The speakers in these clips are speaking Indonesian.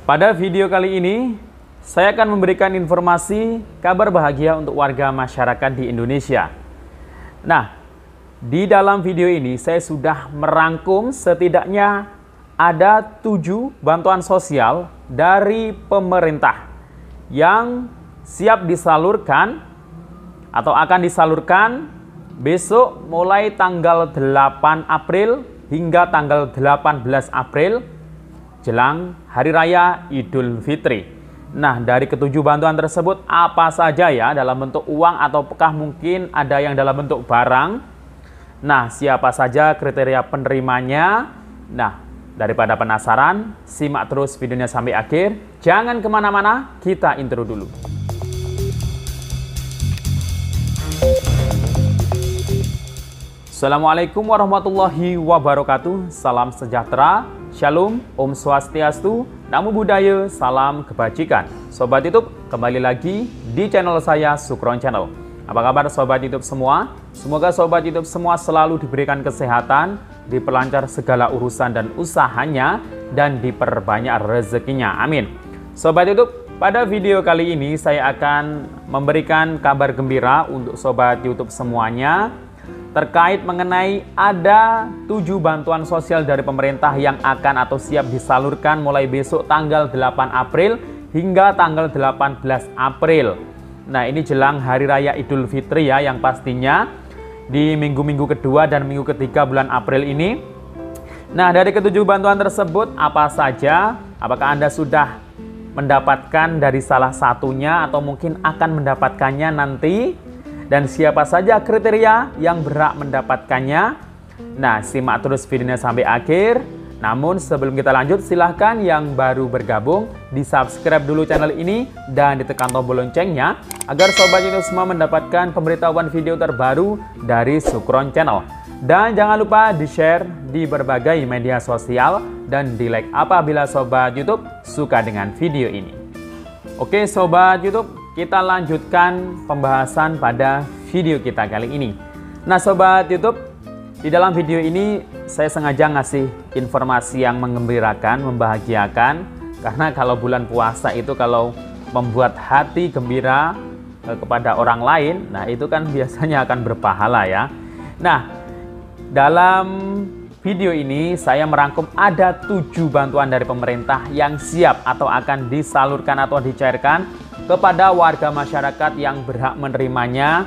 Pada video kali ini, saya akan memberikan informasi kabar bahagia untuk warga masyarakat di Indonesia. Nah, di dalam video ini saya sudah merangkum setidaknya ada 7 bantuan sosial dari pemerintah yang siap disalurkan atau akan disalurkan besok mulai tanggal 8 April hingga tanggal 18 April jelang Hari Raya Idul Fitri. Nah, dari ketujuh bantuan tersebut apa saja ya, dalam bentuk uang ataukah mungkin ada yang dalam bentuk barang? Nah, siapa saja kriteria penerimanya? Nah, daripada penasaran, simak terus videonya sampai akhir. Jangan kemana-mana, kita intro dulu. Assalamualaikum warahmatullahi wabarakatuh. Salam sejahtera, Shalom, Om Swastiastu, Namo Buddhaya, salam kebajikan. Sobat YouTube, kembali lagi di channel saya, Sukron Channel. Apa kabar Sobat YouTube semua? Semoga Sobat YouTube semua selalu diberikan kesehatan, diperlancar segala urusan dan usahanya, dan diperbanyak rezekinya. Amin. Sobat YouTube, pada video kali ini saya akan memberikan kabar gembira untuk Sobat YouTube semuanya terkait mengenai ada 7 bantuan sosial dari pemerintah yang akan atau siap disalurkan mulai besok tanggal 8 April hingga tanggal 18 April. Nah, ini jelang Hari Raya Idul Fitri ya, yang pastinya di minggu-minggu kedua dan minggu ketiga bulan April ini. Nah, dari ketujuh bantuan tersebut apa saja? Apakah Anda sudah mendapatkan dari salah satunya atau mungkin akan mendapatkannya nanti? Dan siapa saja kriteria yang berhak mendapatkannya? Nah, simak terus videonya sampai akhir. Namun sebelum kita lanjut, silahkan yang baru bergabung di subscribe dulu channel ini dan ditekan tombol loncengnya agar Sobat YouTube semua mendapatkan pemberitahuan video terbaru dari Sukron Channel. Dan jangan lupa di-share di berbagai media sosial dan di-like apabila Sobat YouTube suka dengan video ini. Oke Sobat YouTube, kita lanjutkan pembahasan pada video kita kali ini. Nah Sobat YouTube, di dalam video ini saya sengaja ngasih informasi yang menggembirakan, membahagiakan. Karena kalau bulan puasa itu kalau membuat hati gembira kepada orang lain, nah itu kan biasanya akan berpahala ya. Nah, dalam video ini saya merangkum ada 7 bantuan dari pemerintah yang siap atau akan disalurkan atau dicairkan kepada warga masyarakat yang berhak menerimanya,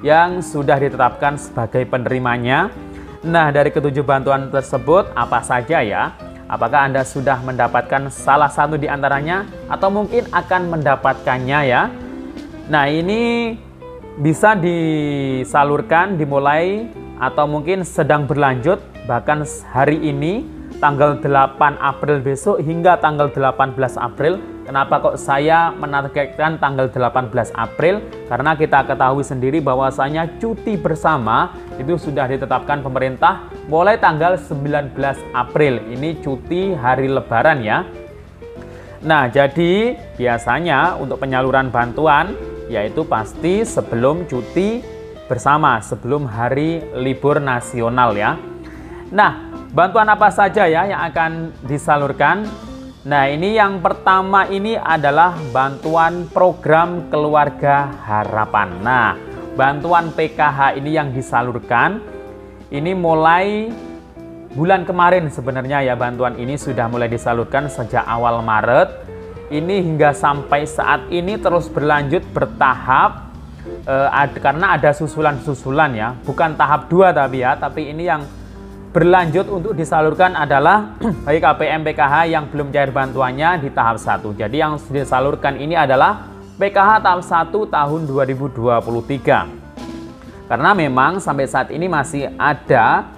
yang sudah ditetapkan sebagai penerimanya. Nah, dari ketujuh bantuan tersebut apa saja ya? Apakah Anda sudah mendapatkan salah satu di antaranya atau mungkin akan mendapatkannya ya? Nah, ini bisa disalurkan, dimulai atau mungkin sedang berlanjut bahkan hari ini tanggal 8 April besok hingga tanggal 18 April. Kenapa kok saya menargetkan tanggal 18 April? Karena kita ketahui sendiri bahwasanya cuti bersama itu sudah ditetapkan pemerintah mulai tanggal 19 April. Ini cuti hari Lebaran ya. Nah, jadi biasanya untuk penyaluran bantuan yaitu pasti sebelum cuti bersama, sebelum hari libur nasional ya. Nah, bantuan apa saja ya yang akan disalurkan? Nah, ini yang pertama ini adalah bantuan program Keluarga Harapan. Nah, bantuan PKH ini yang disalurkan ini mulai bulan kemarin sebenarnya ya, bantuan ini sudah mulai disalurkan sejak awal Maret. Ini hingga sampai saat ini terus berlanjut bertahap karena ada susulan-susulan ya, bukan tahap 2 tapi ini yang berlanjut untuk disalurkan adalah bagi KPM PKH yang belum cair bantuannya di tahap 1. Jadi yang disalurkan ini adalah PKH tahap 1 tahun 2023. Karena memang sampai saat ini masih ada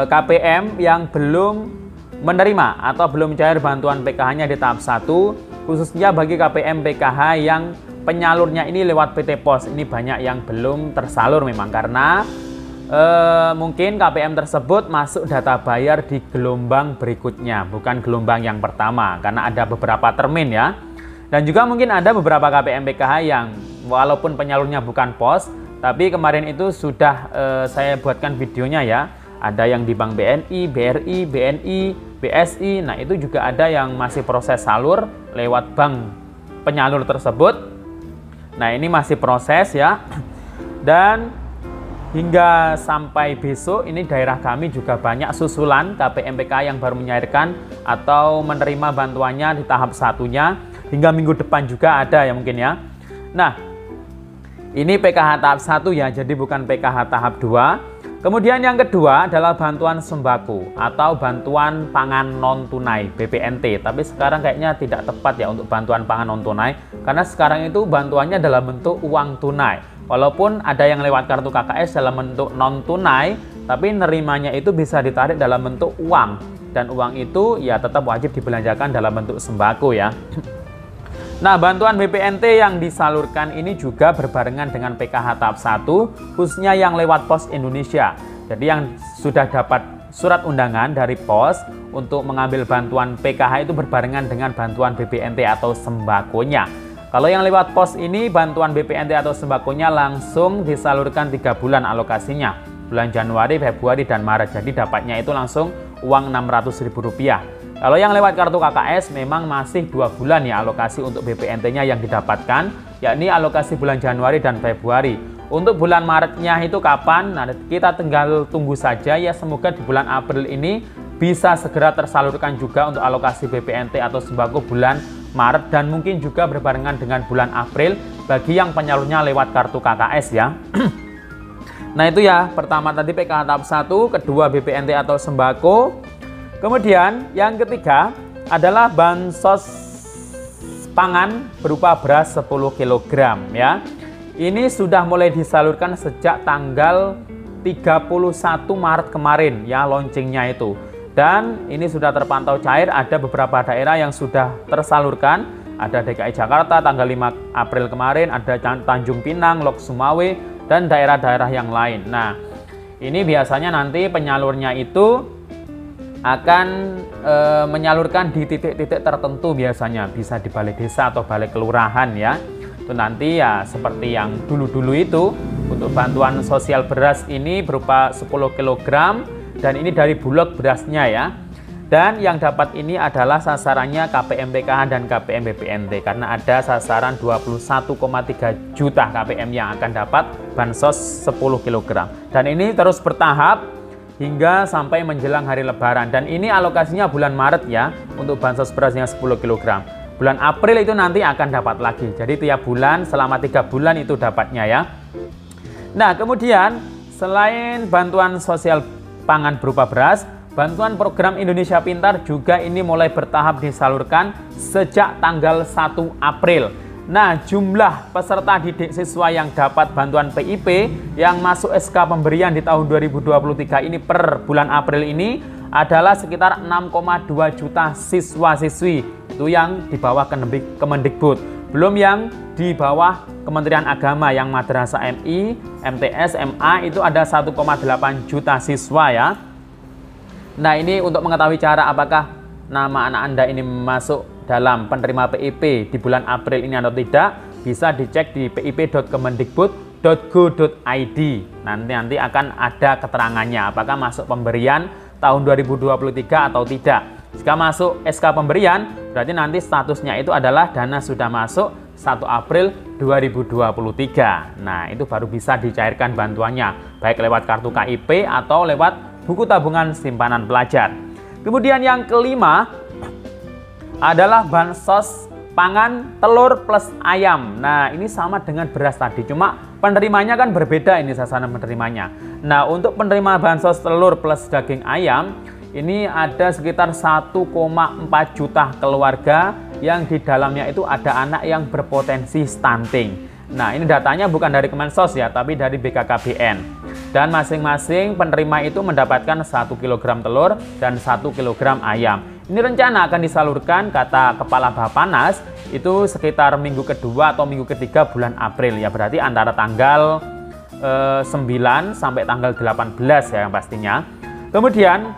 KPM yang belum menerima atau belum cair bantuan PKH-nya di tahap 1, khususnya bagi KPM PKH yang penyalurnya ini lewat PT Pos. Ini banyak yang belum tersalur memang karena mungkin KPM tersebut masuk data bayar di gelombang berikutnya, bukan gelombang yang pertama, karena ada beberapa termin ya. Dan juga mungkin ada beberapa KPM PKH yang walaupun penyalurnya bukan pos, tapi kemarin itu sudah saya buatkan videonya ya. Ada yang di Bank BNI, BRI, BNI, BSI. Nah, itu juga ada yang masih proses salur lewat bank penyalur tersebut. Nah, ini masih proses ya. Dan hingga sampai besok ini daerah kami juga banyak susulan KPMPK yang baru menyairkan atau menerima bantuannya di tahap satunya. Hingga minggu depan juga ada ya mungkin ya. Nah, ini PKH tahap 1 ya, jadi bukan PKH tahap 2. Kemudian yang kedua adalah bantuan sembako atau bantuan pangan non-tunai BPNT. Tapi sekarang kayaknya tidak tepat ya untuk bantuan pangan non-tunai, karena sekarang itu bantuannya dalam bentuk uang tunai. Walaupun ada yang lewat kartu KKS dalam bentuk non-tunai, tapi nerimanya itu bisa ditarik dalam bentuk uang. Dan uang itu ya tetap wajib dibelanjakan dalam bentuk sembako ya. Nah, bantuan BPNT yang disalurkan ini juga berbarengan dengan PKH tahap 1, khususnya yang lewat Pos Indonesia. Jadi yang sudah dapat surat undangan dari Pos untuk mengambil bantuan PKH itu berbarengan dengan bantuan BPNT atau sembakonya. Kalau yang lewat Pos ini, bantuan BPNT atau sembakonya langsung disalurkan 3 bulan alokasinya. Bulan Januari, Februari, dan Maret. Jadi dapatnya itu langsung uang Rp600.000. Kalau yang lewat kartu KKS memang masih 2 bulan ya alokasi untuk BPNT-nya yang didapatkan, yakni alokasi bulan Januari dan Februari. Untuk bulan Maretnya itu kapan? Nah, kita tinggal tunggu saja ya, semoga di bulan April ini bisa segera tersalurkan juga untuk alokasi BPNT atau sembako bulan Maret, dan mungkin juga berbarengan dengan bulan April bagi yang penyalurnya lewat kartu KKS ya. Nah, itu ya, pertama tadi PKH tahap 1, kedua BPNT atau sembako. Kemudian yang ketiga adalah bansos pangan berupa beras 10 kg ya. Ini sudah mulai disalurkan sejak tanggal 31 Maret kemarin ya, launchingnya itu. Dan ini sudah terpantau cair, ada beberapa daerah yang sudah tersalurkan. Ada DKI Jakarta tanggal 5 April kemarin, ada Tanjung Pinang, Lok Sumawe, dan daerah-daerah yang lain. Nah, ini biasanya nanti penyalurnya itu akan menyalurkan di titik-titik tertentu, biasanya bisa di balai desa atau balai kelurahan ya. Itu nanti ya seperti yang dulu-dulu itu untuk bantuan sosial beras ini berupa 10 kg, dan ini dari Bulog berasnya ya. Dan yang dapat ini adalah sasarannya KPM-PKH dan KPM BPNT, karena ada sasaran 21,3 juta KPM yang akan dapat bansos 10 kg. Dan ini terus bertahap hingga sampai menjelang hari Lebaran, dan ini alokasinya bulan Maret ya untuk bansos berasnya 10 kg. Bulan April itu nanti akan dapat lagi, jadi tiap bulan selama 3 bulan itu dapatnya ya. Nah, kemudian selain bantuan sosial pangan berupa beras, bantuan program Indonesia Pintar juga ini mulai bertahap disalurkan sejak tanggal 1 April. Nah, jumlah peserta didik siswa yang dapat bantuan PIP yang masuk SK pemberian di tahun 2023 ini per bulan April ini adalah sekitar 6,2 juta siswa-siswi. Itu yang di bawah Kemendikbud. Belum yang di bawah Kementerian Agama yang Madrasah MI, MTS, MA itu ada 1,8 juta siswa ya. Nah, ini untuk mengetahui cara apakah nama anak Anda ini masuk dalam penerima PIP di bulan April ini atau tidak, bisa dicek di pip.kemendikbud.go.id. Nanti akan ada keterangannya apakah masuk pemberian tahun 2023 atau tidak. Jika masuk SK pemberian, berarti nanti statusnya itu adalah dana sudah masuk 1 April 2023. Nah, itu baru bisa dicairkan bantuannya, baik lewat kartu KIP atau lewat buku tabungan simpanan pelajar. Kemudian yang kelima adalah bansos pangan telur plus ayam. Nah, ini sama dengan beras tadi, cuma penerimanya kan berbeda ini sasaran penerimanya. Nah, untuk penerima bansos telur plus daging ayam, ini ada sekitar 1,4 juta keluarga yang di dalamnya itu ada anak yang berpotensi stunting. Nah, ini datanya bukan dari Kemensos ya, tapi dari BKKBN. Dan masing-masing penerima itu mendapatkan 1 kg telur dan 1 kg ayam. Ini rencana akan disalurkan, kata Kepala Bappenas, itu sekitar minggu kedua atau minggu ketiga bulan April ya. Berarti antara tanggal 9 sampai tanggal 18 ya yang pastinya. Kemudian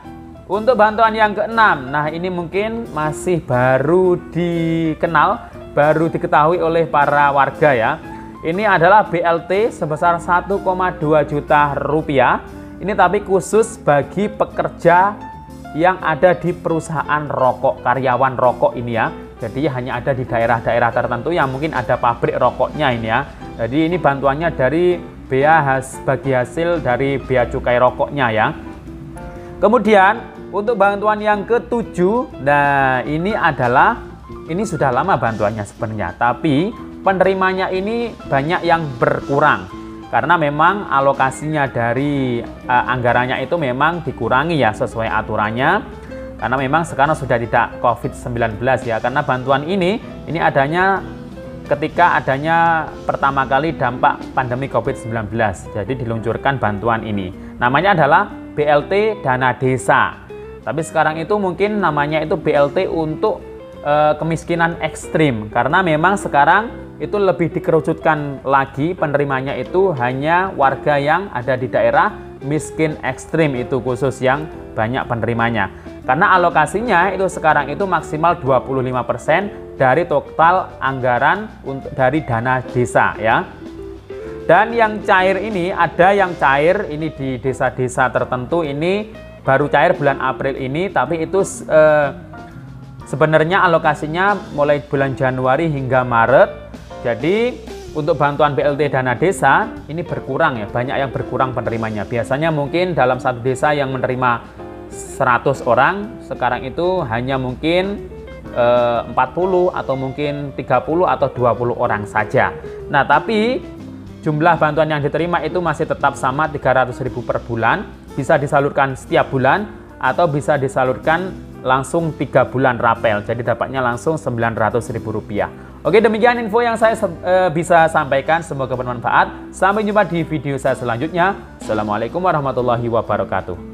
untuk bantuan yang keenam, nah ini mungkin masih baru dikenal, baru diketahui oleh para warga ya. Ini adalah BLT sebesar 1,2 juta rupiah. Ini tapi khusus bagi pekerja yang ada di perusahaan rokok, karyawan rokok ini ya. Jadi hanya ada di daerah-daerah tertentu yang mungkin ada pabrik rokoknya ini ya. Jadi ini bantuannya dari bea bagi hasil dari bea cukai rokoknya ya. Kemudian untuk bantuan yang ketujuh, nah ini sudah lama bantuannya sebenarnya, tapi penerimanya ini banyak yang berkurang karena memang alokasinya dari anggarannya itu memang dikurangi ya sesuai aturannya. Karena memang sekarang sudah tidak COVID-19 ya, karena bantuan ini adanya ketika adanya pertama kali dampak pandemi COVID-19. Jadi diluncurkan bantuan ini. Namanya adalah BLT Dana Desa. Tapi sekarang itu mungkin namanya itu BLT untuk kemiskinan ekstrim. Karena memang sekarang itu lebih dikerucutkan lagi, penerimanya itu hanya warga yang ada di daerah miskin ekstrim, itu khusus yang banyak penerimanya. Karena alokasinya itu sekarang itu maksimal 25% dari total anggaran dari dana desa ya. Dan yang cair ini, ada yang cair ini di desa-desa tertentu ini baru cair bulan April ini, tapi itu sebenarnya alokasinya mulai bulan Januari hingga Maret. Jadi untuk bantuan BLT dana desa ini berkurang ya, banyak yang berkurang penerimanya. Biasanya mungkin dalam satu desa yang menerima 100 orang, sekarang itu hanya mungkin 40 atau mungkin 30 atau 20 orang saja. Nah, tapi jumlah bantuan yang diterima itu masih tetap sama 300.000 per bulan, bisa disalurkan setiap bulan atau bisa disalurkan langsung 3 bulan rapel. Jadi dapatnya langsung Rp900.000. Oke, demikian info yang saya bisa sampaikan, semoga bermanfaat. Sampai jumpa di video saya selanjutnya. Assalamualaikum warahmatullahi wabarakatuh.